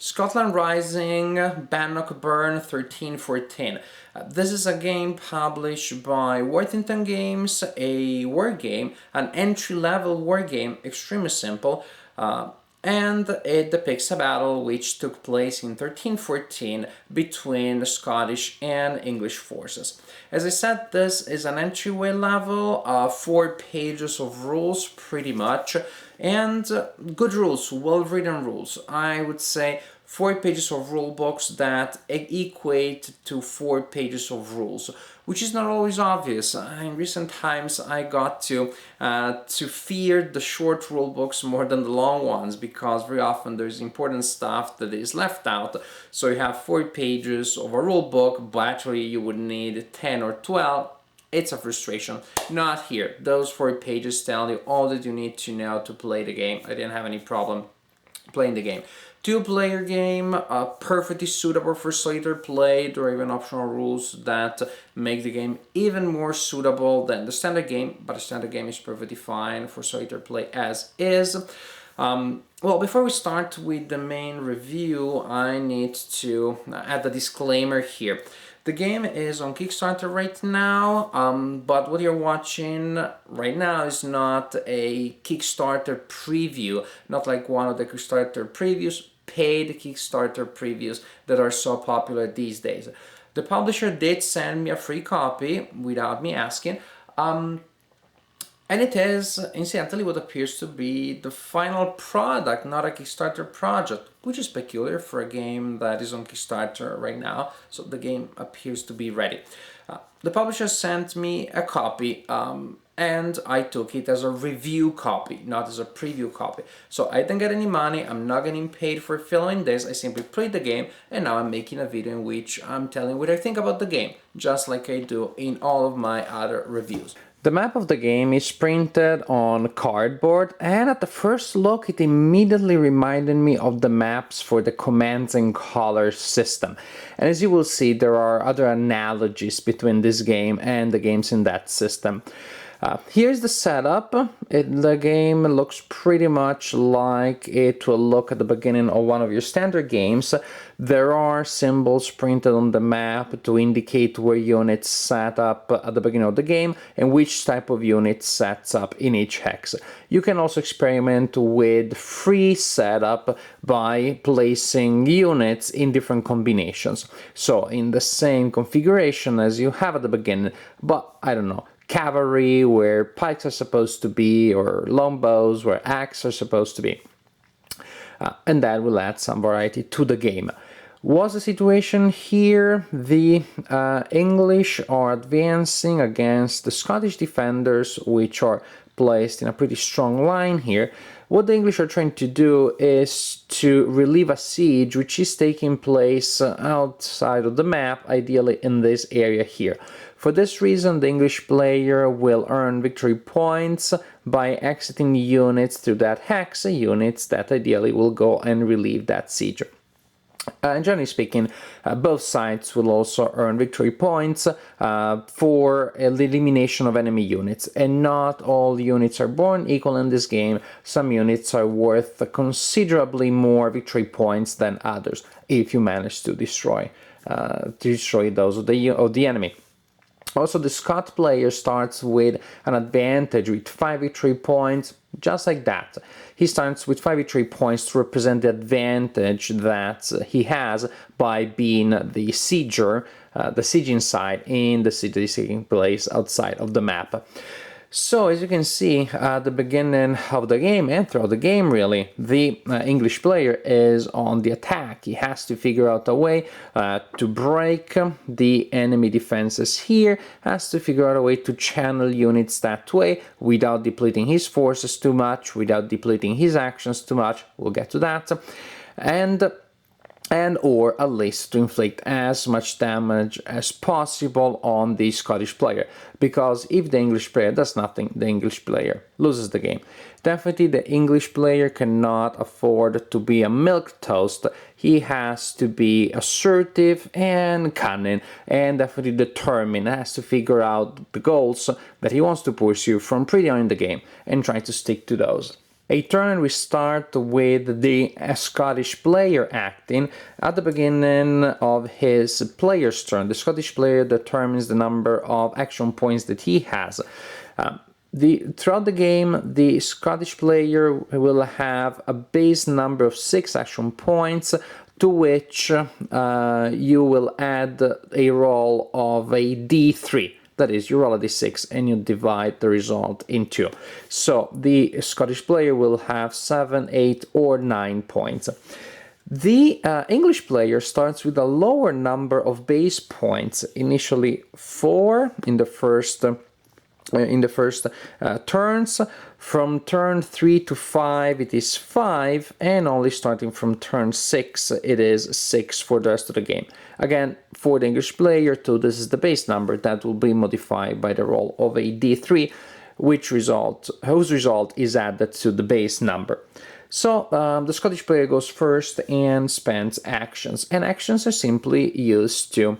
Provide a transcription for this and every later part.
Scotland Rising, Bannockburn 1314. This is a game published by Worthington Games, a war game, an entry-level war game, extremely simple, and it depicts a battle which took place in 1314 between Scottish and English forces. As I said, this is an entryway level, 4 pages of rules pretty much, and good rules, well-written rules. I would say 4 pages of rule books that equate to 4 pages of rules, which is not always obvious. In recent times, I got to fear the short rule books more than the long ones, because very often there's important stuff that is left out. So you have 4 pages of a rule book, but actually you would need 10 or 12. It's a frustration. Not here. Those 4 pages tell you all that you need to know to play the game. I didn't have any problem playing the game. 2-player game, perfectly suitable for solitaire play. There are even optional rules that make the game even more suitable than the standard game, but the standard game is perfectly fine for solitaire play as is. Well, before we start with the main review, I need to add a disclaimer here. The game is on Kickstarter right now, but what you're watching right now is not a Kickstarter preview, not like one of the Kickstarter previews, paid Kickstarter previews that are so popular these days. The publisher did send me a free copy without me asking, and it is, incidentally, what appears to be the final product, not a Kickstarter project, which is peculiar for a game that is on Kickstarter right now, so the game appears to be ready. The publisher sent me a copy, and I took it as a review copy, not as a preview copy. So I didn't get any money, I'm not getting paid for filming this, I simply played the game, and now I'm making a video in which I'm telling what I think about the game, just like I do in all of my other reviews. The map of the game is printed on cardboard, and at the first look it immediately reminded me of the maps for the Commands and Colors system. And as you will see, there are other analogies between this game and the games in that system. Here's the setup. The game looks pretty much like it will look at the beginning of one of your standard games. There are symbols printed on the map to indicate where units set up at the beginning of the game and which type of unit sets up in each hex. You can also experiment with free setup by placing units in different combinations. So in the same configuration as you have at the beginning, but I don't know, cavalry where pikes are supposed to be, or longbows where axes are supposed to be. And that will add some variety to the game. What's the situation here? The English are advancing against the Scottish defenders, which are placed in a pretty strong line here. What the English are trying to do is to relieve a siege which is taking place outside of the map, ideally in this area here. For this reason, the English player will earn victory points by exiting units through that hex, units that ideally will go and relieve that siege. Generally speaking, both sides will also earn victory points for the elimination of enemy units, and not all units are born equal in this game. Some units are worth considerably more victory points than others if you manage to destroy those of the enemy. Also, the Scot player starts with an advantage with 5 victory points, just like that. He starts with 5 victory points to represent the advantage that he has by being the sieger, the sieging side in the siege that is taking place outside of the map. So, as you can see, at the beginning of the game, and throughout the game really, the English player is on the attack. He has to figure out a way to break the enemy defenses here, has to figure out a way to channel units that way without depleting his forces too much, without depleting his actions too much. We'll get to that. And or at least to inflict as much damage as possible on the Scottish player, because if the English player does nothing, the English player loses the game. Definitely the English player cannot afford to be a milquetoast. He has to be assertive and cunning, and definitely determined, has to figure out the goals that he wants to pursue from pretty early in the game and try to stick to those. A turn we start with the Scottish player acting at the beginning of his player's turn. The Scottish player determines the number of action points that he has. Throughout the game, the Scottish player will have a base number of 6 action points, to which you will add a roll of a d3. That is, you roll a d6 and you divide the result in 2. So the Scottish player will have 7, 8, or 9 points. The English player starts with a lower number of base points, initially 4 in the first turns. From turn 3 to 5 it is 5, and only starting from turn 6 it is 6 for the rest of the game. Again, for the English player too, this is the base number that will be modified by the roll of a d3, whose result is added to the base number. So the Scottish player goes first and spends actions, and actions are simply used to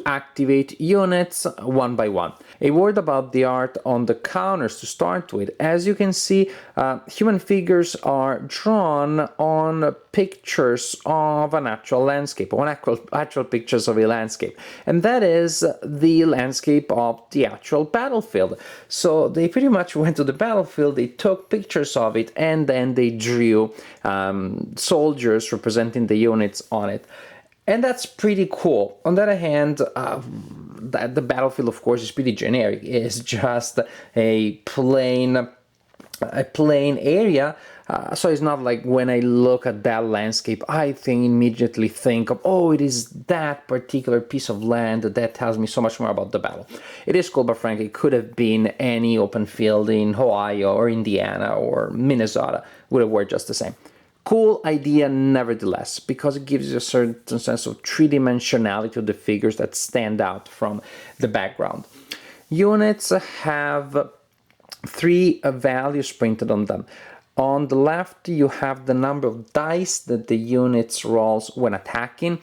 activate units one by one. A word about the art on the counters to start with. As you can see, human figures are drawn on pictures of an actual landscape, on actual pictures of a landscape. And that is the landscape of the actual battlefield. So they pretty much went to the battlefield, they took pictures of it, and then they drew soldiers representing the units on it. And that's pretty cool. On the other hand, the battlefield, of course, is pretty generic. It's just a plain area. So it's not like when I look at that landscape, I immediately think of, oh, it is that particular piece of land that tells me so much more about the battle. It is cool, but frankly, it could have been any open field in Ohio or Indiana or Minnesota. Would have worked just the same. Cool idea nevertheless, because it gives you a certain sense of three-dimensionality of the figures that stand out from the background. Units have 3 values printed on them. On the left, you have the number of dice that the units rolls when attacking.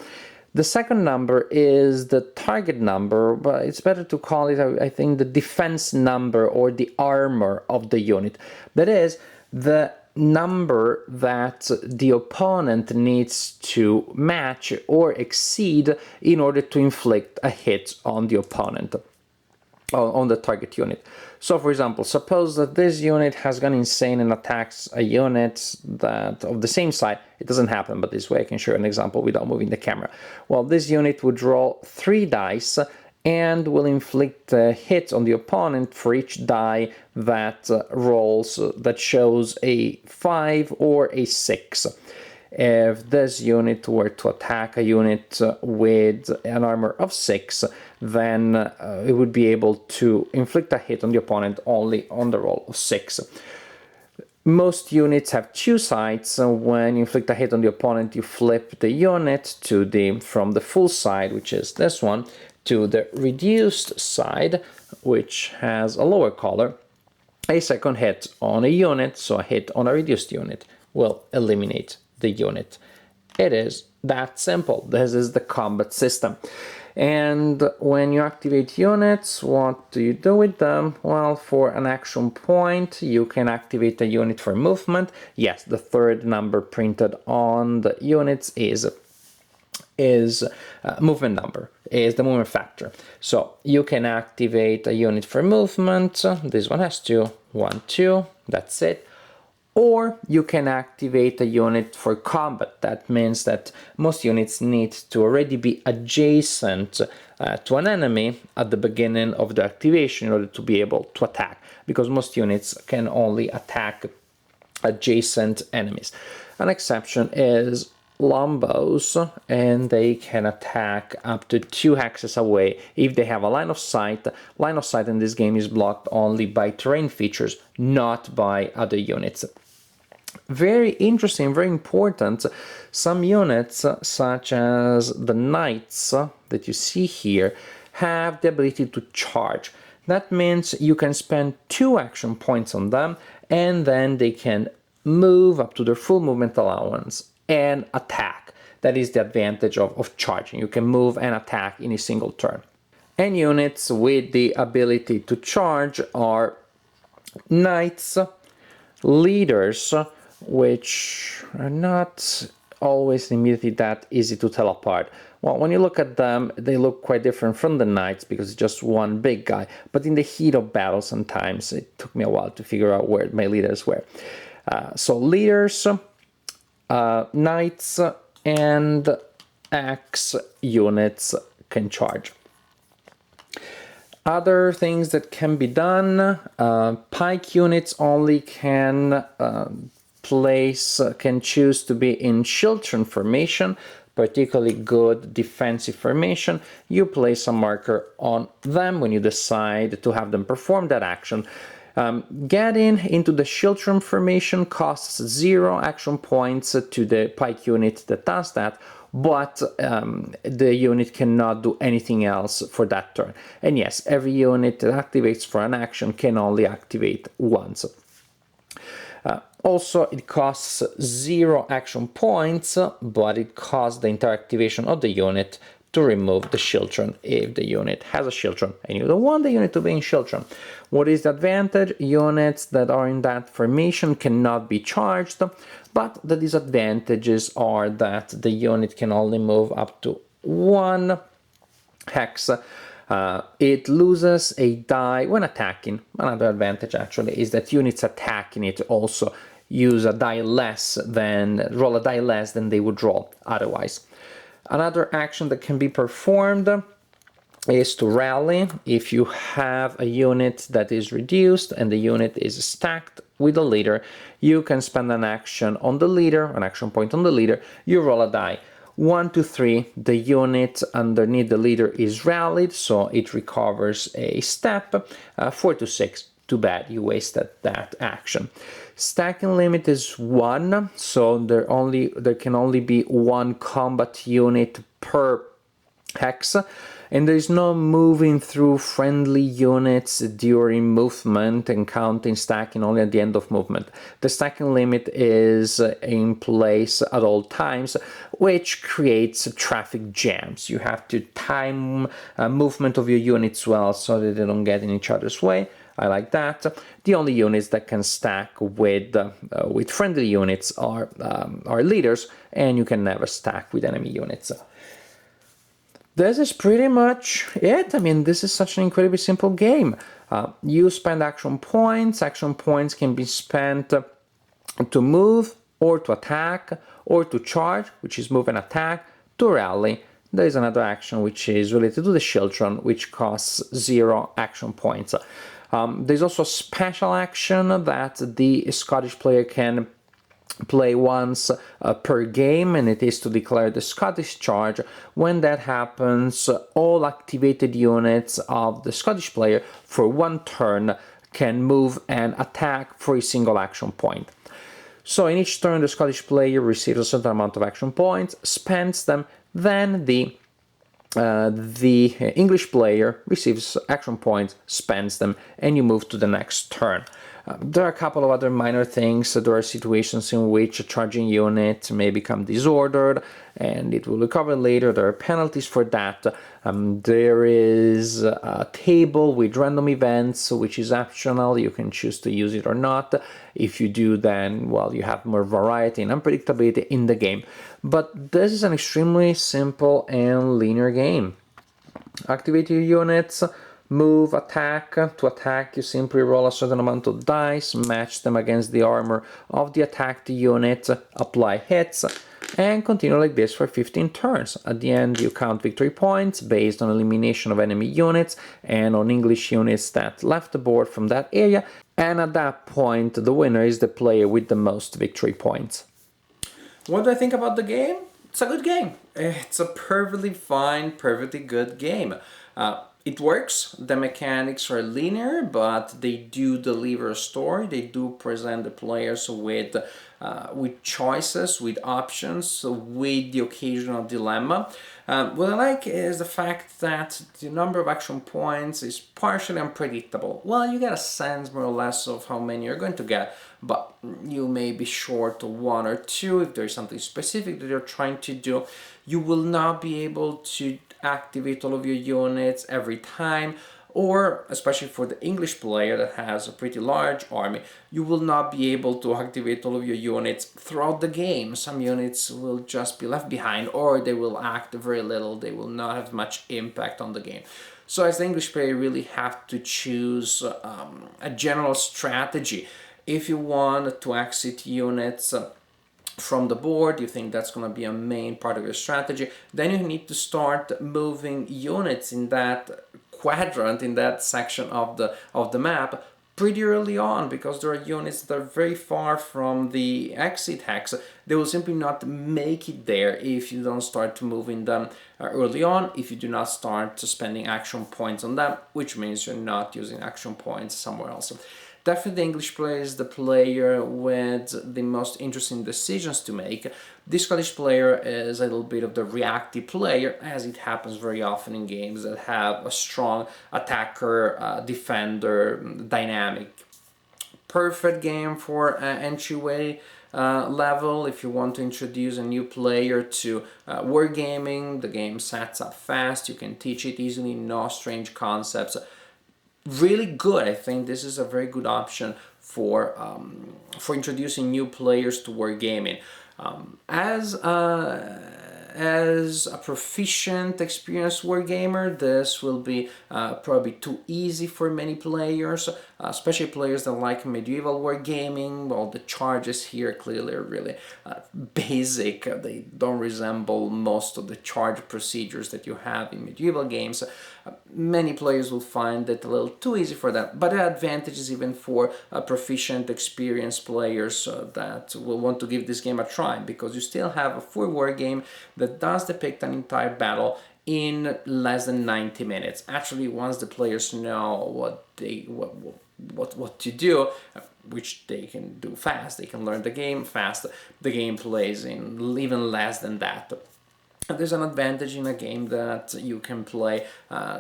The second number is the target number, but it's better to call it, I think, the defense number or the armor of the unit. That is, the number that the opponent needs to match or exceed in order to inflict a hit on the opponent, on the target unit. So for example, suppose that this unit has gone insane and attacks a unit that of the same side. It doesn't happen, but this way I can show an example without moving the camera. Well, this unit would roll 3 dice and will inflict a hit on the opponent for each die that rolls, that shows a 5 or a 6. If this unit were to attack a unit with an armor of 6, then it would be able to inflict a hit on the opponent only on the roll of 6. Most units have 2 sides. When you inflict a hit on the opponent, you flip the unit from the full side, which is this one, to the reduced side, which has a lower color. A second hit on a unit, so a hit on a reduced unit, will eliminate the unit. It is that simple. This is the combat system. And when you activate units, what do you do with them? Well, for an action point, you can activate a unit for movement. Yes, the third number printed on the units is movement number, is the movement factor. So you can activate a unit for movement. This one has 2, 1, 2, that's it. Or you can activate a unit for combat. That means that most units need to already be adjacent to an enemy at the beginning of the activation in order to be able to attack, because most units can only attack adjacent enemies. An exception is Lombos, and they can attack up to 2 hexes away if they have a line of sight. Line of sight in this game is blocked only by terrain features, not by other units. Very interesting, very important, some units, such as the knights that you see here, have the ability to charge. That means you can spend 2 action points on them, and then they can move up to their full movement allowance and attack. That is the advantage of charging. You can move and attack in a single turn. And units with the ability to charge are knights, leaders, which are not always immediately that easy to tell apart. Well, when you look at them, they look quite different from the knights because it's just one big guy. But in the heat of battle, sometimes it took me a while to figure out where my leaders were. So leaders, knights, and axe units can charge. Other things that can be done, pike units only can can choose to be in Chiltern formation, particularly good defensive formation. You place a marker on them when you decide to have them perform that action. Getting into the Chiltern formation costs 0 action points to the pike unit that does that, but the unit cannot do anything else for that turn. And yes, every unit that activates for an action can only activate once. Also, it costs 0 action points, but it costs the entire activation of the unit to remove the Chiltern if the unit has a Chiltern and you don't want the unit to be in Chiltern. What is the advantage? Units that are in that formation cannot be charged, but the disadvantages are that the unit can only move up to 1 hex. It loses a die when attacking. Another advantage actually is that units attacking it also use a die less than roll a die less than they would roll otherwise. Another action that can be performed is to rally. If you have a unit that is reduced and the unit is stacked with a leader, you can spend an action on the leader, an action point on the leader, you roll a die. 1 to 3, the unit underneath the leader is rallied, so it recovers a step. 4 to 6, too bad, you wasted that action. Stacking limit is 1, so there can only be 1 combat unit per hex, and there is no moving through friendly units during movement and counting stacking only at the end of movement. The stacking limit is in place at all times, which creates traffic jams. You have to time movement of your units well so that they don't get in each other's way. I like that. The only units that can stack with friendly units are leaders, and you can never stack with enemy units. This is pretty much it. I mean, this is such an incredibly simple game. You spend action points. Action points can be spent to move, or to attack, or to charge, which is move and attack, to rally. There is another action which is related to the Chiltern, which costs 0 action points. There's also a special action that the Scottish player can play once per game, and it is to declare the Scottish charge. When that happens, all activated units of the Scottish player for 1 turn can move and attack for a single action point. So in each turn the Scottish player receives a certain amount of action points, spends them, then the English player receives action points, spends them, and you move to the next turn. There are a couple of other minor things. There are situations in which a charging unit may become disordered and it will recover later. There are penalties for that. There is a table with random events, which is optional. You can choose to use it or not. If you do, then, well, you have more variety and unpredictability in the game. But this is an extremely simple and linear game. Activate your units. Move, attack. To attack, you simply roll a certain amount of dice, match them against the armor of the attacked unit, apply hits, and continue like this for 15 turns. At the end, you count victory points based on elimination of enemy units and on English units that left the board from that area, and at that point, the winner is the player with the most victory points. What do I think about the game? It's a good game. It's a perfectly fine, perfectly good game. It works, the mechanics are linear, but they do deliver a story. They do present the players with choices, with options, with the occasional dilemma. What I like is the fact that the number of action points is partially unpredictable. Well, you get a sense more or less of how many you're going to get, but you may be short of 1 or 2 if there's something specific that you're trying to do. You will not be able to activate all of your units every time. Or, especially for the English player that has a pretty large army, you will not be able to activate all of your units throughout the game. Some units will just be left behind, or they will act very little. They will not have much impact on the game. So as the English player, you really have to choose a general strategy. If you want to exit units from the board, you think that's going to be a main part of your strategy, then you need to start moving units in that quadrant, in that section of the map, pretty early on, because there are units that are very far from the exit hex. They will simply not make it there if you don't start moving them early on, if you do not start spending action points on them, which means you're not using action points somewhere else. Definitely the English player is the player with the most interesting decisions to make. The Scottish player is a little bit of the reactive player, as it happens very often in games that have a strong attacker, defender dynamic. Perfect game for entryway level if you want to introduce a new player to wargaming. The game sets up fast, you can teach it easily, no strange concepts. Really good. I think this is a very good option for introducing new players to wargaming. As a proficient, experienced wargamer, this will be probably too easy for many players, especially players that like medieval wargaming. Well, the charges here clearly are really basic. They don't resemble most of the charge procedures that you have in medieval games. Many players will find it a little too easy for them, but the advantage is even for proficient, experienced players that will want to give this game a try, because you still have a full war game that does depict an entire battle in less than 90 minutes. Actually, once the players know what to do, which they can do fast, they can learn the game fast, the game plays in even less than that. There's an advantage in a game that you can play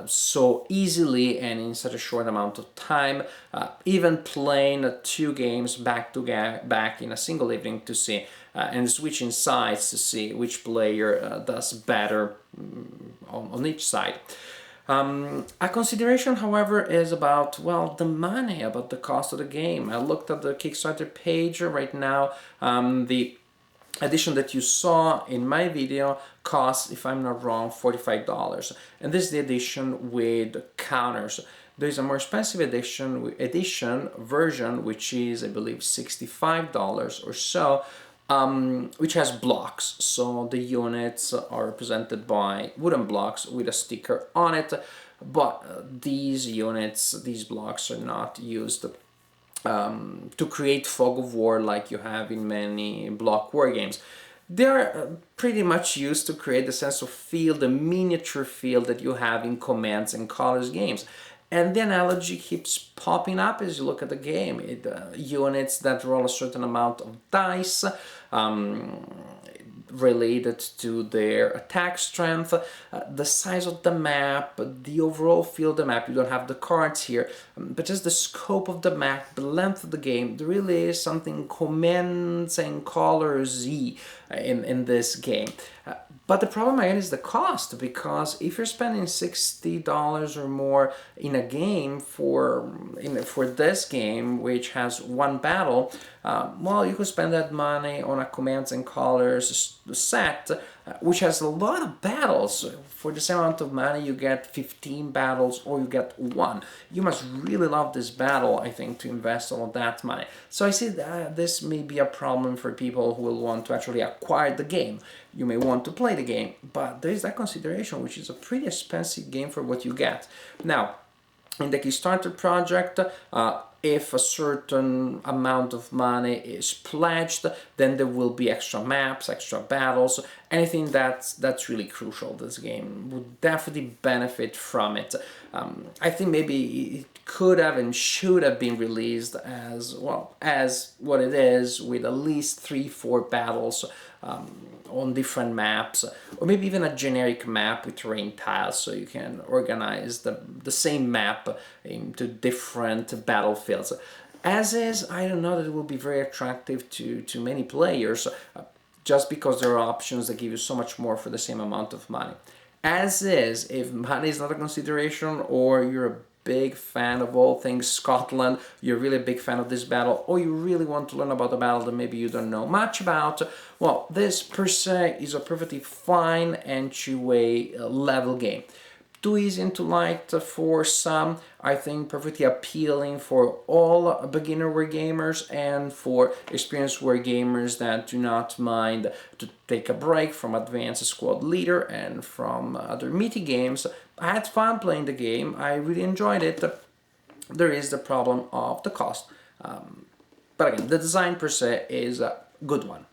so easily and in such a short amount of time. Even playing 2 games back to back in a single evening to see and switching sides to see which player does better on each side. A consideration, however, is about, well, the money, about the cost of the game. I looked at the Kickstarter page right now. The edition that you saw in my video costs, if I'm not wrong, $45, and this is the edition with counters. There's a more expensive edition version, which is, I believe, $65 or so, which has blocks. So the units are represented by wooden blocks with a sticker on it, but these blocks are not used to create fog of war like you have in many block war games. They're pretty much used to create the sense of feel, the miniature feel that you have in Commands and Colors games. And the analogy keeps popping up as you look at the game. Units that roll a certain amount of dice, related to their attack strength, the size of the map, the overall feel of the map. You don't have the cards here, but just the scope of the map, the length of the game. There really is something Commands and Colors-y in this game. But the problem again is the cost, because if you're spending $60 or more in a game for this game, which has one battle, well, you could spend that money on a Commands and Colors set, which has a lot of battles. For the same amount of money, you get 15 battles, or you get 1. You must really love this battle, I think, to invest all of that money. So I see that this may be a problem for people who will want to actually acquire the game. You may want to play the game, but there is that consideration, which is a pretty expensive game for what you get. Now, in the Kickstarter project, if a certain amount of money is pledged, then there will be extra maps, extra battles, anything that's really crucial. This game would definitely benefit from it. I think maybe it could have and should have been released as what it is, with at least 3-4 battles on different maps, or maybe even a generic map with terrain tiles, so you can organize the same map into different battlefields. As is, I don't know that it will be very attractive to many players, just because there are options that give you so much more for the same amount of money. As is, if money is not a consideration, or you're a big fan of all things Scotland, you're really a big fan of this battle, or you really want to learn about the battle that maybe you don't know much about, well, this per se is a perfectly fine entry-way level game. Too easy and too light for some, I think perfectly appealing for all beginner wargamers and for experienced wargamers that do not mind to take a break from Advanced Squad Leader and from other meaty games. I had fun playing the game, I really enjoyed it. There is the problem of the cost. But again, the design per se is a good one.